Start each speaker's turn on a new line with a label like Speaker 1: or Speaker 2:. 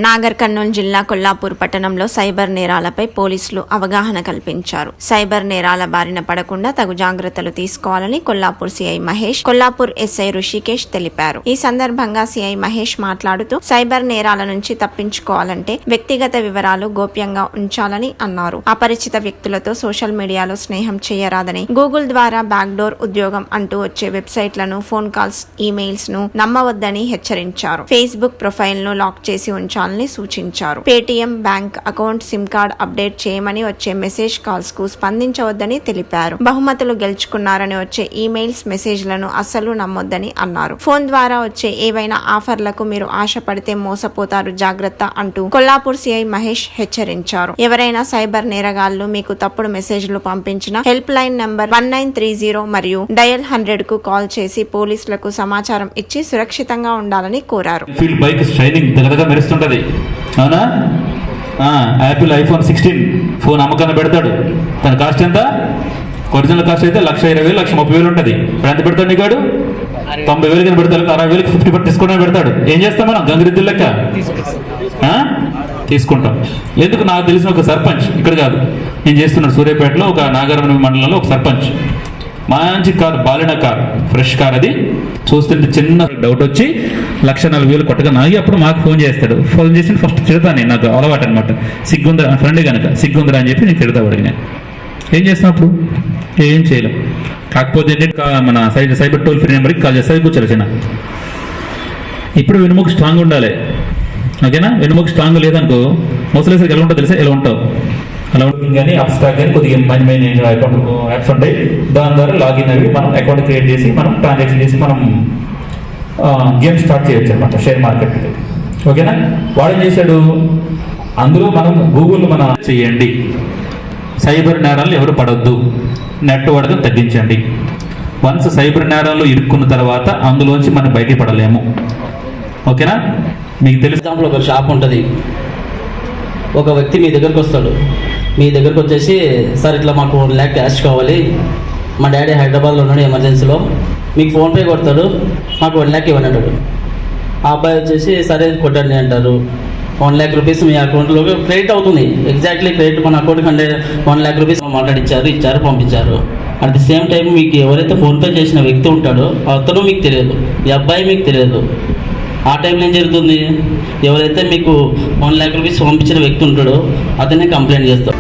Speaker 1: నాగర్ కర్నూలు జిల్లా కొల్లాపూర్ పట్టణంలో సైబర్ నేరాలపై పోలీసులు అవగాహన కల్పించారు. సైబర్ నేరాల బారిన పడకుండా తగు జాగ్రత్తలు తీసుకోవాలని కొల్లాపూర్ సిఐ మహేష్, కొల్లాపూర్ ఎస్ఐ రుషికేష్ తెలిపారు. ఈ సందర్భంగా సిఐ మహేష్ మాట్లాడుతూ సైబర్ నేరాల నుంచి తప్పించుకోవాలంటే వ్యక్తిగత వివరాలు గోప్యంగా ఉంచాలని అన్నారు. అపరిచిత వ్యక్తులతో సోషల్ మీడియాలో స్నేహం చేయరాదని, గూగుల్ ద్వారా బ్యాక్డోర్ ఉద్యోగం అంటూ వచ్చే వెబ్సైట్లను, ఫోన్ కాల్స్, ఈమెయిల్స్ ను నమ్మవద్దని హెచ్చరించారు. ఫేస్బుక్ ప్రొఫైల్ ను లాక్ చేసి ఉంచాలని సూచించారు. Paytm bank account, SIM card update చేయమని వచ్చే మెసేజ్ కాల్స్ కు స్పందించవద్దని తెలిపారు. బహుమతులు గెలుచుకున్నారని వచ్చే ఈమెయిల్స్, మెసేజ్లను అస్సలు నమ్మొద్దని అన్నారు. ఫోన్ ద్వారా వచ్చే ఏవైనా ఆఫర్లకు మీరు ఆశపడితే మోసపోతారు, జాగ్రత్త అంటూ కొల్లాపూర్ సిఐ మహేష్ హెచ్చరించారు. ఎవరైనా సైబర్ నేరగాళ్లు మీకు తప్పుడు మెసేజ్లు పంపించిన హెల్ప్ లైన్ నంబర్ 1930 మరియు డయల్ 100 కు కాల్ చేసి పోలీసులకు సమాచారం ఇచ్చి సురక్షితంగా ఉండాలని కోరారు.
Speaker 2: అవునా? యాపిల్ ఐఫోన్ 16 ఫోన్ అమ్మకాన్ని పెడతాడు. తన కాస్ట్ ఎంత? ఒరిజినల్ కాస్ట్ అయితే 1,20,000, 1,30,000 ఉంటుంది. ఇప్పుడు ఎంత పెడతాడు నీకాడు? 90,000 కింద పెడతాడు. 60,000 50% డిస్కౌంట్ పెడతాడు. ఏం చేస్తాం మనం? గంగిరెద్దుల లెక్క తీసుకుంటాం. ఎందుకు? నాకు తెలిసిన ఒక సర్పంచ్, ఇక్కడ కాదు, నేను చేస్తున్నాడు సూర్యాపేటలో ఒక నాగరం మండలంలో ఒక సర్పంచ్, మంచి కార్, బాలిన కార్, ఫ్రెష్ కార్. అది చూస్తుంటే చిన్న డౌట్ వచ్చి 1,40,000 కొట్టగా నాగి అప్పుడు మాకు ఫోన్ చేస్తాడు. ఫోన్ చేసి ఫస్ట్ తిడతాను నేను, నాకు అలవాటు అనమాట. సిగ్గుందరా ఫ్రెండ్ కనుక, సిగ్గుందరా అని చెప్పి నేను తిడతా పడిగా. ఏం చేస్తాం అప్పుడు? ఏం చేయలేం. కాకపోతే ఏంటంటే మన సైబర్ టోల్ ఫ్రీ నెంబర్కి కాల్ చేస్తే కూర్చోరు చిన్న. ఇప్పుడు వెనుముక స్ట్రాంగ్ ఉండాలి, ఓకేనా? వెనుముక స్ట్రాంగ్ లేదనుకో మోసలేసరికి ఎలా ఉంటుంది తెలుసా? ఎలా ఉంటావు అలా ఉంటుంది. కానీ అప్స్టాక్ కానీ కొద్దిగా మంచి అకౌంట్ యాప్స్ ఉంటాయి, దాని ద్వారా లాగిన్ అవి మనం అకౌంట్ క్రియేట్ చేసి మనం ట్రాన్సాక్షన్ చేసి మనం గేమ్ స్టార్ట్ చేయొచ్చు అనమాట, షేర్ మార్కెట్. ఓకేనా? వాడు ఏం చేశాడు, అందులో మనం గూగుల్ మన చేయండి, సైబర్ నేరాలు ఎవరు పడొద్దు, నెట్ వాడకం తగ్గించండి. వన్స్ సైబర్ నేరాలు ఇరుక్కున్న తర్వాత అందులోంచి మనం బయటికి పడలేము. ఓకేనా? మీకు తెలిసి
Speaker 3: ఎగ్జాంపుల్ ఒక షాప్ ఉంటుంది, ఒక వ్యక్తి మీ దగ్గరకు వస్తాడు. మీ దగ్గరకు వచ్చేసి, సార్ ఇట్లా మాకు 1 lakh క్యాష్ కావాలి, మా డాడీ హైదరాబాద్లో ఉన్నాడు ఎమర్జెన్సీలో, మీకు ఫోన్పే కొడతాడు, మాకు 1 lakh ఇవ్వని అంటాడు. ఆ అబ్బాయి వచ్చేసి సరే కొట్టండి అంటారు. 1 lakh రూపీస్ మీ అకౌంట్లో క్రెడిట్ అవుతుంది. ఎగ్జాక్ట్లీ క్రెడిట్ మన అకౌంట్కి 1 lakh రూపీస్ ఇచ్చారు, పంపించారు. అట్ ది సేమ్ టైం మీకు ఎవరైతే ఫోన్పే చేసిన వ్యక్తి ఉంటాడో అతను మీకు తెలియదు, ఈ అబ్బాయి మీకు తెలియదు. ఆ టైంలో ఏం జరుగుతుంది, ఎవరైతే మీకు 1 lakh రూపీస్ పంపించిన వ్యక్తి ఉంటాడో అతనే కంప్లైంట్ చేస్తాడు.